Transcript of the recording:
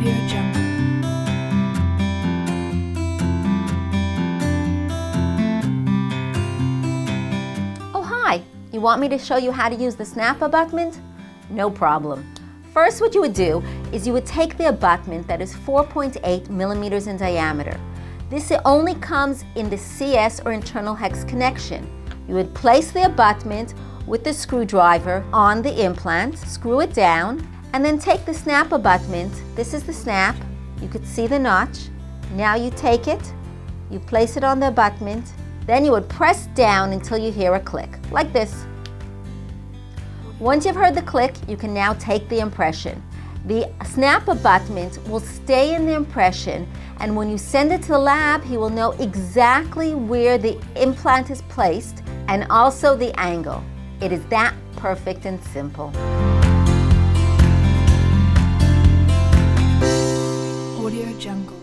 Jungle. Oh, hi! You want me to show you how to use the snap abutment? No problem. First, what you would do is you would take the abutment that is 4.8 millimeters in diameter. This only comes in the CS or internal hex connection. You would place the abutment with the screwdriver on the implant, screw it down, and then take the snap abutment. This is the snap. You could see the notch. Now you take it, you place it on the abutment, then you would press down until you hear a click, like this. Once you've heard the click, you can now take the impression. The snap abutment will stay in the impression, and when you send it to the lab, he will know exactly where the implant is placed and also the angle. It is that perfect and simple. Audio Jungle.